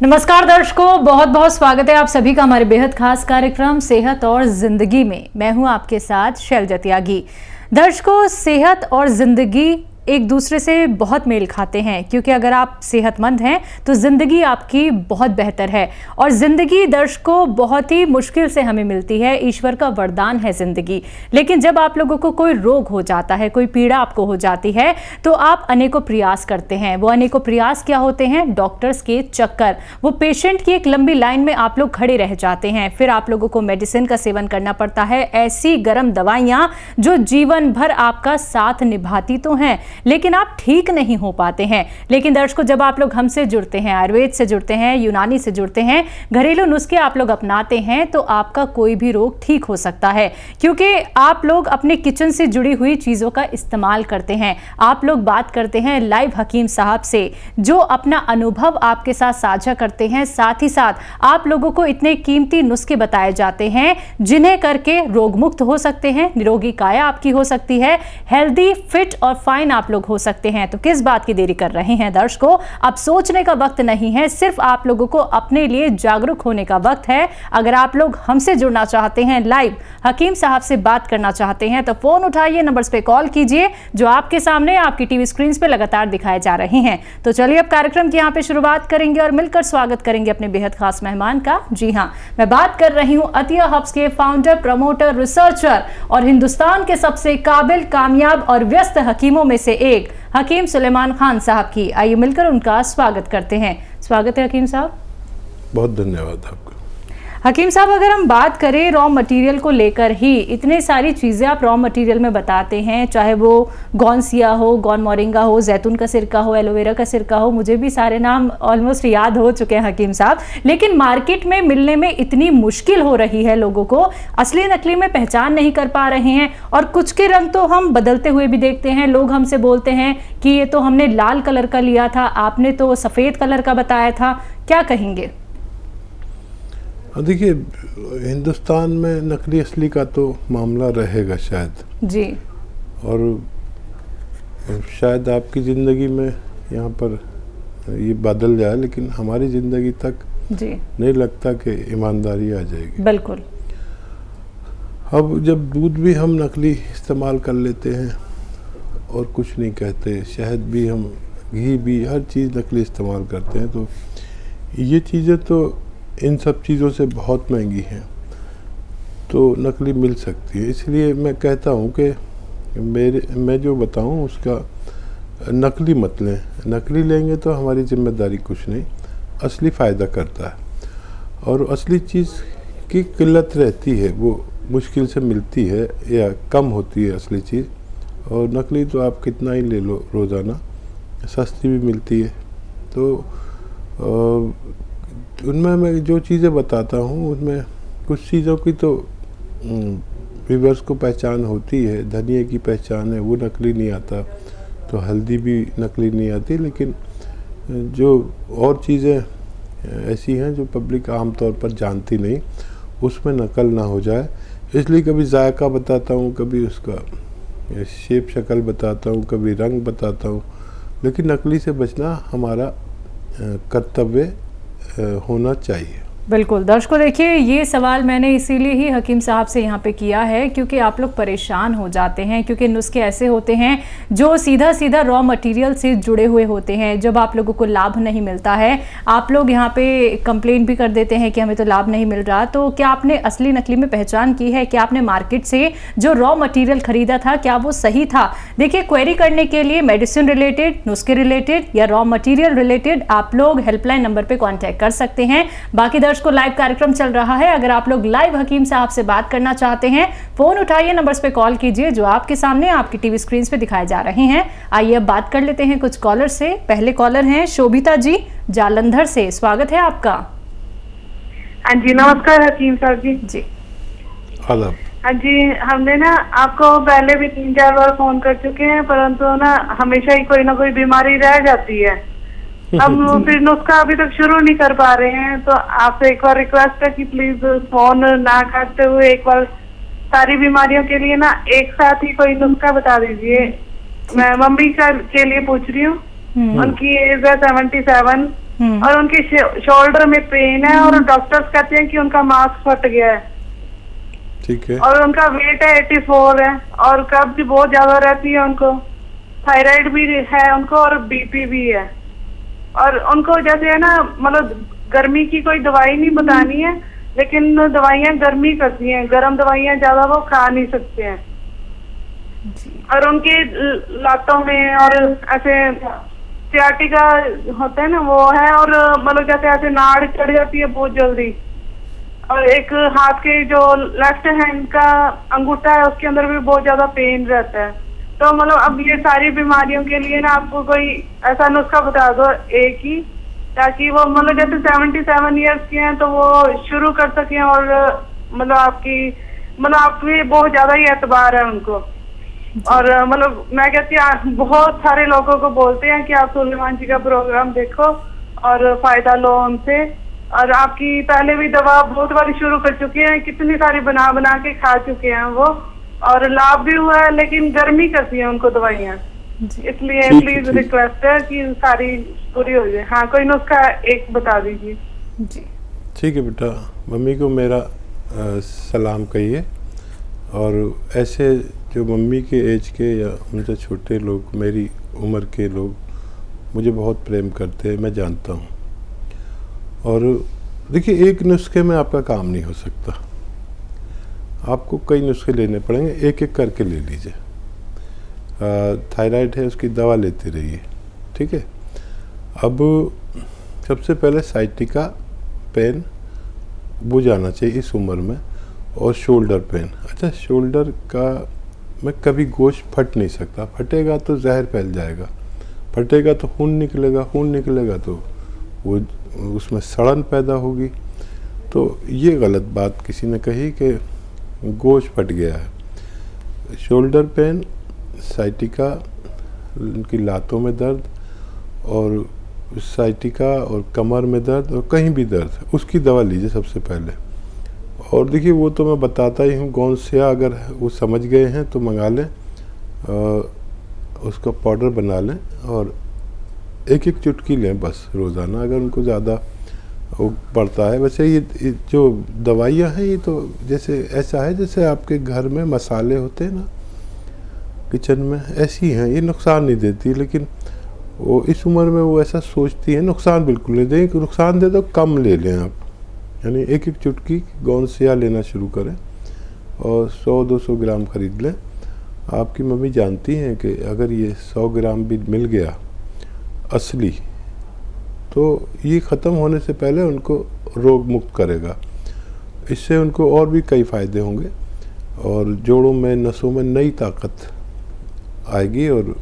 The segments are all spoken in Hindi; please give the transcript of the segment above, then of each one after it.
नमस्कार दर्शकों, बहुत बहुत स्वागत है आप सभी का हमारे बेहद खास कार्यक्रम सेहत और जिंदगी में। मैं हूं आपके साथ शैलजा त्यागी। दर्शकों, सेहत और जिंदगी एक दूसरे से बहुत मेल खाते हैं, क्योंकि अगर आप सेहतमंद हैं तो जिंदगी आपकी बहुत बेहतर है। और जिंदगी दर्शकों बहुत ही मुश्किल से हमें मिलती है, ईश्वर का वरदान है जिंदगी। लेकिन जब आप लोगों को कोई रोग हो जाता है, कोई पीड़ा आपको हो जाती है, तो आप अनेकों प्रयास करते हैं। वो अनेकों प्रयास क्या होते हैं? डॉक्टर्स के चक्कर, वो पेशेंट की एक लंबी लाइन में आप लोग खड़े रह जाते हैं। फिर आप लोगों को मेडिसिन का सेवन करना पड़ता है, ऐसी गर्म दवाइयां जो जीवन भर आपका साथ निभाती तो हैं, लेकिन आप ठीक नहीं हो पाते हैं। लेकिन दर्शकों, जब आप लोग हमसे जुड़ते हैं, आयुर्वेद से जुड़ते हैं, यूनानी से जुड़ते हैं, घरेलू नुस्खे आप लोग अपनाते हैं, तो आपका कोई भी रोग ठीक हो सकता है, क्योंकि आप लोग अपने किचन से जुड़ी हुई चीज़ों का इस्तेमाल करते हैं। आप लोग बात करते हैं लाइव हकीम साहब से, जो अपना अनुभव आपके साथ साझा करते हैं। साथ ही साथ आप लोगों को इतने कीमती नुस्खे बताए जाते हैं, जिन्हें करके रोग मुक्त हो सकते हैं, निरोगी काया आपकी हो सकती है, हेल्दी, फिट और फाइन आप लोग हो सकते हैं। तो किस बात की देरी कर रहे हैं दर्शकों? अब सोचने का वक्त नहीं है, सिर्फ आप लोगों को अपने लिए जागरूक होने का वक्त है। अगर आप लोग हमसे जुड़ना चाहते हैं, लाइव हकीम साहब से बात करना चाहते हैं, तो फोन उठाइए, नंबर्स पे कॉल कीजिए जो आपके सामने आपकी टीवी स्क्रीन पे लगातार दिखाए जा रहे हैं। तो चलिए अब कार्यक्रम की यहाँ पे शुरुआत करेंगे और मिलकर स्वागत करेंगे अपने बेहद खास मेहमान का। जी हाँ, मैं बात कर रही हूँ अतिया हब्स के फाउंडर, प्रमोटर, रिसर्चर और हिंदुस्तान के सबसे काबिल, कामयाब और व्यस्त हकीमों में से एक हकीम सुलेमान खान साहब की। आइए मिलकर उनका स्वागत करते हैं। स्वागत है हकीम साहब। बहुत धन्यवाद आपका। हकीम साहब, अगर हम बात करें रॉ मटेरियल को लेकर ही, इतने सारी चीज़ें आप रॉ मटेरियल में बताते हैं, चाहे वो गौनसिया हो, गौन मोरिंगा हो, जैतून का सिरका हो, एलोवेरा का सिरका हो, मुझे भी सारे नाम ऑलमोस्ट याद हो चुके हैं हकीम साहब। लेकिन मार्केट में मिलने में इतनी मुश्किल हो रही है, लोगों को असली नकली में पहचान नहीं कर पा रहे हैं। और कुछ के रंग तो हम बदलते हुए भी देखते हैं। लोग हमसे बोलते हैं कि ये तो हमने लाल कलर का लिया था, आपने तो सफ़ेद कलर का बताया था। क्या कहेंगे? देखिए, हिंदुस्तान में नकली असली का तो मामला रहेगा शायद जी, और शायद आपकी ज़िंदगी में यहाँ पर ये बदल जाए, लेकिन हमारी ज़िंदगी तक जी नहीं लगता कि ईमानदारी आ जाएगी। बिल्कुल। अब जब दूध भी हम नकली इस्तेमाल कर लेते हैं और कुछ नहीं कहते, शहद भी हम, घी भी, हर चीज़ नकली इस्तेमाल करते हैं, तो ये चीज़ें तो इन सब चीज़ों से बहुत महंगी हैं, तो नकली मिल सकती है। इसलिए मैं कहता हूँ कि मैं जो बताऊँ उसका नकली मत लें। नकली लेंगे तो हमारी जिम्मेदारी कुछ नहीं, असली फ़ायदा करता है। और असली चीज़ की किल्लत रहती है, वो मुश्किल से मिलती है या कम होती है असली चीज़। और नकली तो आप कितना ही ले लो, रोज़ाना सस्ती भी मिलती है। तो उनमें मैं जो चीज़ें बताता हूँ, उनमें कुछ चीज़ों की तो व्यूअर्स को पहचान होती है। धनिया की पहचान है, वो नकली नहीं आता, तो हल्दी भी नकली नहीं आती। लेकिन जो और चीज़ें ऐसी हैं जो पब्लिक आमतौर पर जानती नहीं, उसमें नकल ना हो जाए, इसलिए कभी जायका बताता हूँ, कभी उसका शेप शक्ल बताता हूँ, कभी रंग बताता हूँ। लेकिन नकली से बचना हमारा कर्तव्य होना चाहिए। बिल्कुल। दर्शकों, देखिए, ये सवाल मैंने इसीलिए ही हकीम साहब से यहाँ पे किया है, क्योंकि आप लोग परेशान हो जाते हैं, क्योंकि नुस्खे ऐसे होते हैं जो सीधा सीधा रॉ मटेरियल से जुड़े हुए होते हैं। जब आप लोगों को लाभ नहीं मिलता है, आप लोग यहाँ पे कंप्लेंट भी कर देते हैं कि हमें तो लाभ नहीं मिल रहा। तो क्या आपने असली नकली में पहचान की है? क्या आपने मार्केट से जो रॉ मटीरियल खरीदा था, क्या वो सही था? देखिए, क्वेरी करने के लिए मेडिसिन रिलेटेड, नुस्खे रिलेटेड या रॉ मटीरियल रिलेटेड आप लोग हेल्पलाइन नंबर पर कॉन्टैक्ट कर सकते हैं। बाकी को लाइव कार्यक्रम चल रहा है, अगर आप लोग लाइव हकीम साहब से बात करना चाहते हैं, फोन उठाइए, नंबर्स पे कॉल कीजिए जो आपके सामने आपकी टीवी स्क्रीन पे दिखाए जा रहे हैं। आइए अब बात कर लेते हैं कुछ कॉलर से। पहले कॉलर हैं शोभिता जी जालंधर से। स्वागत है आपका। हाँ जी, नमस्कार हकीम साहब जी। जी आदाब। हाँ जी, हमने ना आपको पहले भी 3-4 बार फोन कर चुके हैं, परंतु ना हमेशा ही कोई ना कोई बीमारी रह जाती है। हम फिर नुस्खा अभी तक शुरू नहीं कर पा रहे हैं, तो आपसे एक बार रिक्वेस्ट है कि प्लीज फोन ना काटते हुए एक बार सारी बीमारियों के लिए ना एक साथ ही कोई नुस्खा बता दीजिए। मैं मम्मी के लिए पूछ रही हूँ, उनकी एज है 77, और उनके शोल्डर में पेन है और डॉक्टर्स कहते हैं कि उनका मांस फट गया है। ठीक है। और उनका वेट है 84 है और कब्ज भी बहुत ज्यादा रहती है उनको, थायराइड भी है उनको और बीपी भी है। और उनको जैसे है ना, मतलब गर्मी की कोई दवाई नहीं बतानी है, लेकिन दवाइयाँ गर्मी करती हैं, गर्म दवाइयाँ ज्यादा वो खा नहीं सकते हैं। और उनके लातों में और ऐसे सियाटिका होता है ना, वो है। और मतलब जैसे ऐसे नाड़ चढ़ जाती है बहुत जल्दी। और एक हाथ के जो लेफ्ट हैंड का अंगूठा है उसके अंदर भी बहुत ज्यादा पेन रहता है। तो मतलब अब ये सारी बीमारियों के लिए ना आपको कोई ऐसा नुस्खा बता दो एक ही, ताकि वो मतलब जैसे 77 ईयर्स के हैं तो वो शुरू कर सकें। और मतलब आपकी बहुत ज्यादा ही एतबार है उनको। और मतलब मैं कहती हूँ बहुत सारे लोगों को बोलते हैं कि आप सुलेमान जी का प्रोग्राम देखो और फायदा लो उनसे। और आपकी पहले भी दवा बहुत बार शुरू कर चुके हैं, कितनी सारी बना बना के खा चुके हैं वो, और लाभ भी हुआ है, लेकिन गर्मी करती है उनको दवाइयाँ। इसलिए प्लीज रिक्वेस्ट है कि सारी पूरी हो जाए। हाँ, कोई नुस्खा एक बता दीजिए जी। ठीक है बेटा, मम्मी को मेरा सलाम कहिए। और ऐसे जो मम्मी के एज के या उनसे छोटे लोग, मेरी उम्र के लोग मुझे बहुत प्रेम करते हैं, मैं जानता हूँ। और देखिए, एक नुस्खे में आपका काम नहीं हो सकता, आपको कई नुस्खे लेने पड़ेंगे, एक एक करके ले लीजिए। थायराइड है, उसकी दवा लेते रहिए, ठीक है। अब सबसे पहले साइटिका पेन बुझाना चाहिए इस उम्र में, और शोल्डर पेन। अच्छा, शोल्डर का में कभी गोश्त फट नहीं सकता, फटेगा तो जहर फैल जाएगा, फटेगा तो खून निकलेगा, खून निकलेगा तो वो उसमें सड़न पैदा होगी। तो ये गलत बात किसी ने कही कि गोश्त फट गया है। शोल्डर पेन, साइटिका, उनकी लातों में दर्द और साइटिका और कमर में दर्द और कहीं भी दर्द, उसकी दवा लीजिए सबसे पहले। और देखिए, वो तो मैं बताता ही हूँ, गोंसिया अगर वो समझ गए हैं तो मंगा लें, उसका पाउडर बना लें और एक एक चुटकी लें बस रोज़ाना, अगर उनको ज़्यादा वो पड़ता है। वैसे ये जो दवाइयाँ हैं, ये तो जैसे ऐसा है जैसे आपके घर में मसाले होते हैं ना किचन में, ऐसी हैं, ये नुकसान नहीं देती। लेकिन वो इस उम्र में वो ऐसा सोचती है नुकसान बिल्कुल नहीं दें, नुकसान दे तो कम ले लें आप, यानी एक एक चुटकी गोंसिया लेना शुरू करें और 100-200 ग्राम खरीद लें। आपकी मम्मी जानती हैं कि अगर ये 100 ग्राम भी मिल गया असली, तो ये ख़त्म होने से पहले उनको रोग मुक्त करेगा। इससे उनको और भी कई फ़ायदे होंगे और जोड़ों में, नसों में नई ताकत आएगी। और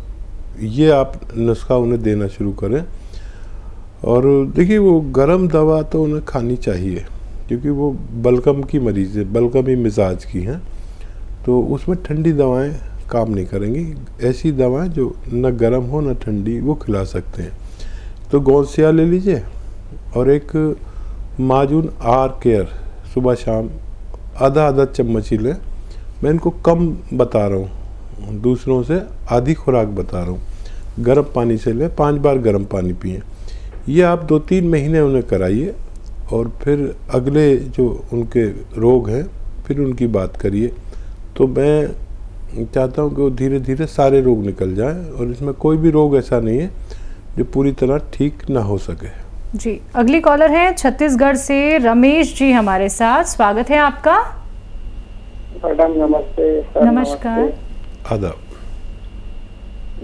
ये आप नुस्खा उन्हें देना शुरू करें। और देखिए, वो गर्म दवा तो उन्हें खानी चाहिए, क्योंकि वो बलगम की मरीज़ है, बलगमी मिजाज की हैं, तो उसमें ठंडी दवाएं काम नहीं करेंगी। ऐसी दवाएं जो न गर्म हो न ठंडी, वो खिला सकते हैं। तो गोंसिया ले लीजिए और एक माजून आर केयर सुबह शाम आधा चम्मच ही लें। मैं इनको कम बता रहा हूँ, दूसरों से आधी खुराक बता रहा हूँ। गर्म पानी से लें, 5 बार गर्म पानी पिएं। ये आप 2-3 महीने उन्हें कराइए और फिर अगले जो उनके रोग हैं फिर उनकी बात करिए। तो मैं चाहता हूँ कि वो धीरे धीरे सारे रोग निकल जाएं और इसमें कोई भी रोग ऐसा नहीं है जो पूरी तरह ठीक ना हो सके। जी, अगली कॉलर है छत्तीसगढ़ से रमेश जी हमारे साथ, स्वागत है आपका। मैडम नमस्ते। नमस्कार। आदाब।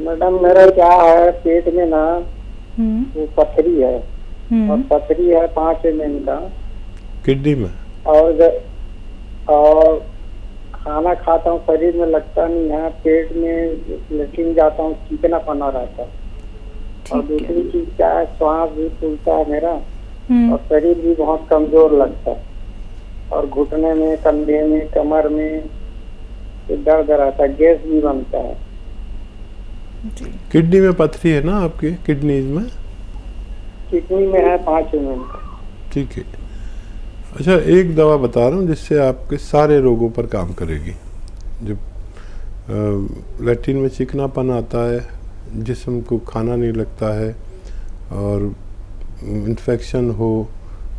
मैडम, मेरा क्या है, पेट में ना वो पथरी है और पथरी है 5 mm का किडनी में, और खाना खाता हूँ शरीर में लगता नहीं है, पेट में लेटरिन जाता हूँ चिकना पना रहता है। और दूसरी चीज क्या है, श्वास भी फूलता है मेरा और शरीर भी बहुत कमजोर लगता है और घुटने में, कंधे में, कमर में दर्द रहता है, गैस भी बनता है। किडनी में पथरी है ना आपके, किडनीज में? किडनी में है 5 mm का। ठीक है। अच्छा, एक दवा बता रहा हूँ जिससे आपके सारे रोगों पर काम करेगी। जब लैट्रिन में चिकनापन आता है, जिस्म को खाना नहीं लगता है और इन्फेक्शन हो,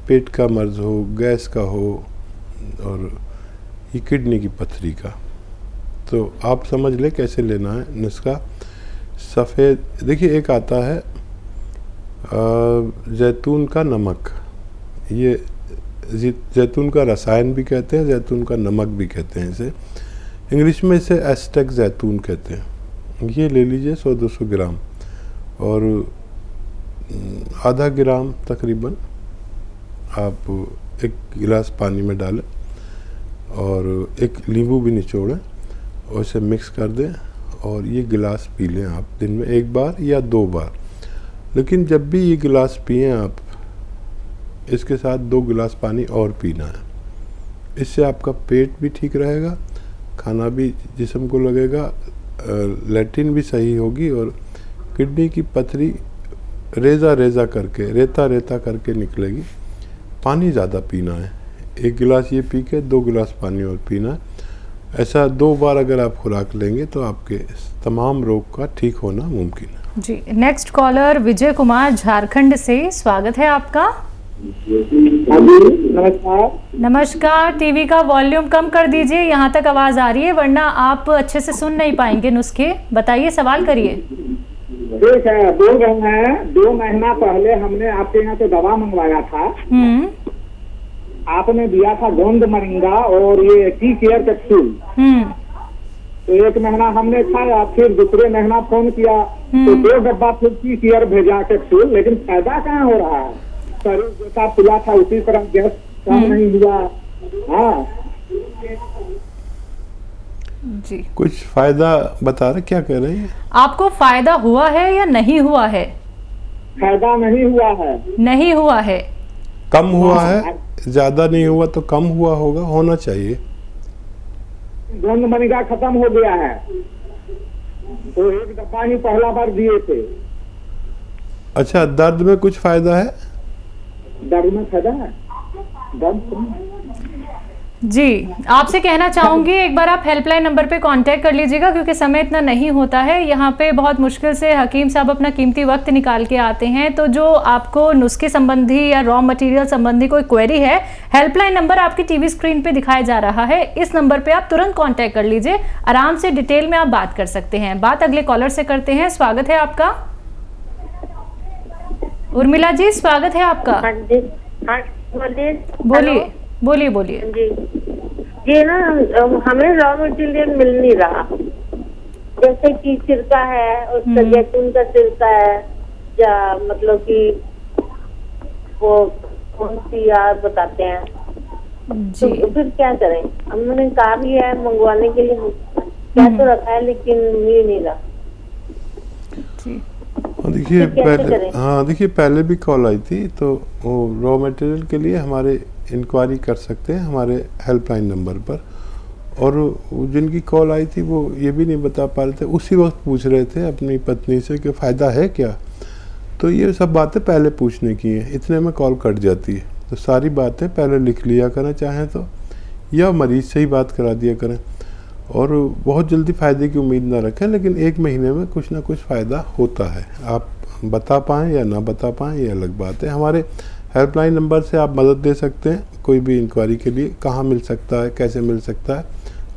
पेट का मर्ज हो, गैस का हो और ये किडनी की पथरी का, तो आप समझ ले कैसे लेना है नुस्खा। सफ़ेद, देखिए एक आता है जैतून का नमक, ये जैतून का रसायन भी कहते हैं, जैतून का नमक भी कहते हैं इसे, इंग्लिश में इसे एस्टेक जैतून कहते हैं। ये ले लीजिए 100-200 ग्राम और आधा ग्राम तकरीबन आप एक गिलास पानी में डालें और एक नींबू भी निचोड़ें और इसे मिक्स कर दें और ये गिलास पी लें आप दिन में 1 बार या 2 बार। लेकिन जब भी ये गिलास पिएं आप, इसके साथ 2 गिलास पानी और पीना है। इससे आपका पेट भी ठीक रहेगा, खाना भी जिस्म को लगेगा, लैट्रिन भी सही होगी और किडनी की पथरी रेजा करके, रेता करके निकलेगी। पानी ज़्यादा पीना है, 1 गिलास ये पी के 2 गिलास पानी और पीना है। ऐसा 2 बार अगर आप खुराक लेंगे तो आपके तमाम रोग का ठीक होना मुमकिन है। जी, नेक्स्ट कॉलर विजय कुमार झारखंड से, स्वागत है आपका। नमस्कार। नमस्कार, टीवी का वॉल्यूम कम कर दीजिए, यहाँ तक आवाज आ रही है, वरना आप अच्छे से सुन नहीं पाएंगे नुस्खे। बताइए, सवाल करिए। ठीक है, बोल रहे हैं 2 महीना पहले हमने आपके यहाँ से दवा मंगवाया था। आपने दिया था गोंद मोरिंगा और ये टी केयर कैप्सूल। तो 1 महीना हमने खाया, फिर दूसरे महीना फोन किया तो 2 डब्बा फिर टी केयर भेजा कैप्सूल, लेकिन फायदा कहाँ हो रहा है। शरीर जैसा फुला था उसी तरह गैस कम नहीं हुआ। हाँ जी, कुछ फायदा बता रहे, क्या कह रहे हैं? आपको फायदा हुआ है या नहीं हुआ है? फायदा नहीं हुआ है। नहीं हुआ है, कम हुआ है, ज़्यादा नहीं हुआ तो कम हुआ होगा, होना चाहिए। गोंद मोरिंगा खत्म हो गया है तो 1 डब्बा ही पहला बार दिए थे। अच्छा, दर्द में कुछ फायदा है? दर्द में फायदा है, दर्द जी। आपसे कहना चाहूंगी एक बार आप हेल्पलाइन नंबर पे कांटेक्ट कर लीजिएगा, क्योंकि समय इतना नहीं होता है यहाँ पे, बहुत मुश्किल से हकीम साहब अपना कीमती वक्त निकाल के आते हैं। तो जो आपको नुस्खे संबंधी या रॉ मटेरियल संबंधी कोई क्वेरी है, हेल्पलाइन नंबर आपकी टीवी स्क्रीन पे दिखाया जा रहा है, इस नंबर पे आप तुरंत कॉन्टेक्ट कर लीजिए, आराम से डिटेल में आप बात कर सकते हैं। बात अगले कॉलर से करते हैं। स्वागत है आपका। उर्मिला जी, स्वागत है आपका। हाँ जी, हाँ बोलिए बोलिए बोलिए। जी ना, हमें रॉ मटेरियल मिल नहीं रहा, जैसे कि सिरका है, उसका जैतून का सिरका है, या मतलब कि वो कौन सी यार बताते हैं जी। तो फिर क्या करें? हमने कहा भी है मंगवाने के लिए, क्या तो रखा है लेकिन मिल नहीं रहा। देखिए तो कैसे पहले, करें? हाँ देखिए पहले भी कॉल आई थी, तो वो रॉ मटेरियल के लिए हमारे इंक्वायरी कर सकते हैं हमारे हेल्पलाइन नंबर पर। और जिनकी कॉल आई थी वो ये भी नहीं बता पा रहे थे, उसी वक्त पूछ रहे थे अपनी पत्नी से कि फ़ायदा है क्या। तो ये सब बातें पहले पूछने की हैं, इतने में कॉल कट जाती है। तो सारी बातें पहले लिख लिया करें चाहें तो, या मरीज़ से ही बात करा दिया करें। और बहुत जल्दी फ़ायदे की उम्मीद ना रखें, लेकिन 1 महीने में कुछ ना कुछ फ़ायदा होता है। आप बता पाएँ या ना बता पाएँ ये अलग बात है। हमारे हेल्पलाइन नंबर से आप मदद दे सकते हैं कोई भी इंक्वायरी के लिए, कहाँ मिल सकता है, कैसे मिल सकता है,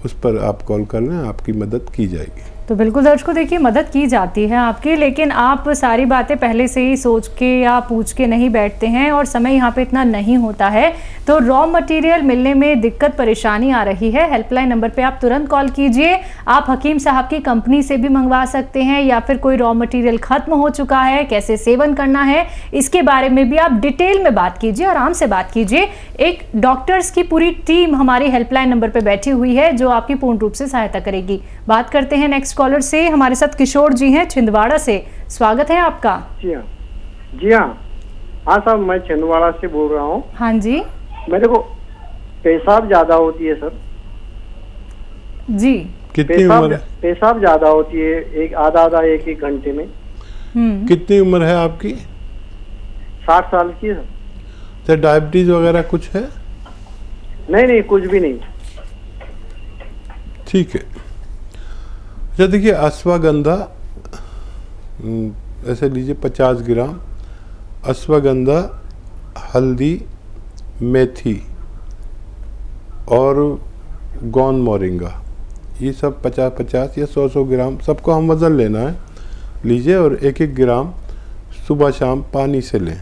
उस पर आप कॉल कर लें, आपकी मदद की जाएगी। तो बिल्कुल दर्शकों, देखिए मदद की जाती है आपकी, लेकिन आप सारी बातें पहले से ही सोच के या पूछ के नहीं बैठते हैं और समय यहाँ पे इतना नहीं होता है। तो रॉ मटेरियल मिलने में दिक्कत परेशानी आ रही है, हेल्पलाइन नंबर पे आप तुरंत कॉल कीजिए। आप हकीम साहब की कंपनी से भी मंगवा सकते हैं, या फिर कोई रॉ मटेरियल खत्म हो चुका है, कैसे सेवन करना है, इसके बारे में भी आप डिटेल में बात कीजिए, आराम से बात कीजिए। एक डॉक्टर्स की पूरी टीम हमारी हेल्पलाइन नंबर पर बैठी हुई है जो आपकी पूर्ण रूप से सहायता करेगी। बात करते हैं नेक्स्ट कॉलर से। हमारे साथ किशोर जी हैं छिंदवाड़ा से, स्वागत है आपका। जी हाँ, जी हाँ, हाँ साहब, मैं छिंदवाड़ा से बोल रहा हूँ। हाँ जी, मेरे को पेशाब ज्यादा होती है सर। जी, कितनी उम्र है? पेशाब ज्यादा होती है, एक आधा 1 घंटे में। कितनी उम्र है आपकी? 60 साल की है। तो डायबिटीज वगैरह कुछ है? नहीं, कुछ भी नहीं। ठीक है। अच्छा देखिए, अश्वगंधा ऐसे लीजिए 50 ग्राम, अश्वगंधा, हल्दी, मेथी और गौन मोरिंगा, ये सब 50-50 या 100-100 ग्राम सबको हम वज़न लेना है, लीजिए और 1-1 ग्राम सुबह शाम पानी से लें।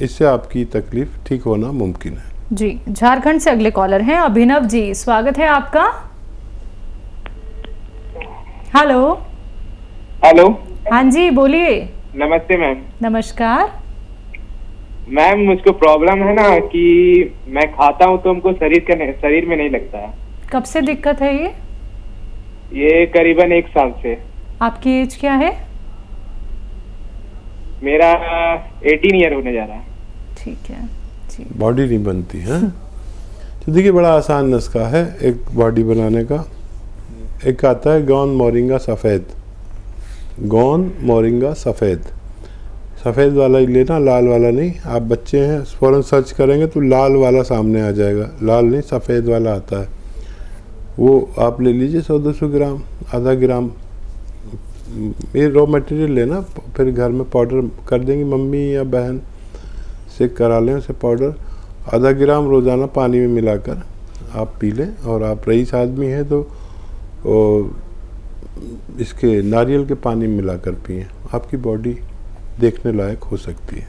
इससे आपकी तकलीफ़ ठीक होना मुमकिन है। जी, झारखंड से अगले कॉलर हैं अभिनव जी, स्वागत है आपका। हेलो। हेलो। हाँ जी, बोलिए। नमस्ते मैम। नमस्कार मैम, मुझको प्रॉब्लम है ना कि मैं खाता हूँ तो हमको शरीर में नहीं लगता है। कब से दिक्कत है ये? ये करीबन 1 साल से। आपकी एज क्या है? मेरा 18 ईयर होने जा रहा है। ठीक है जी। बॉडी नहीं बनती है। तो देखिए, बड़ा आसान नुस्खा है एक बॉडी बनाने का। एक आता है गौन मोरिंगा सफ़ेद, गौन मोरिंगा सफ़ेद, सफ़ेद वाला ही लेना, लाल वाला नहीं। आप बच्चे हैं, फ़ौरन सर्च करेंगे तो लाल वाला सामने आ जाएगा, लाल नहीं सफ़ेद वाला आता है, वो आप ले लीजिए 100-200 ग्राम, आधा ग्राम। ये रॉ मटेरियल लेना, फिर घर में पाउडर कर देंगी मम्मी या बहन से, करा लें उसे पाउडर। आधा ग्राम रोज़ाना पानी में मिलाकर आप पी लें। और आप रईस आदमी हैं तो इसके नारियल के पानी में मिलाकर पिएं, आपकी बॉडी देखने लायक हो सकती है।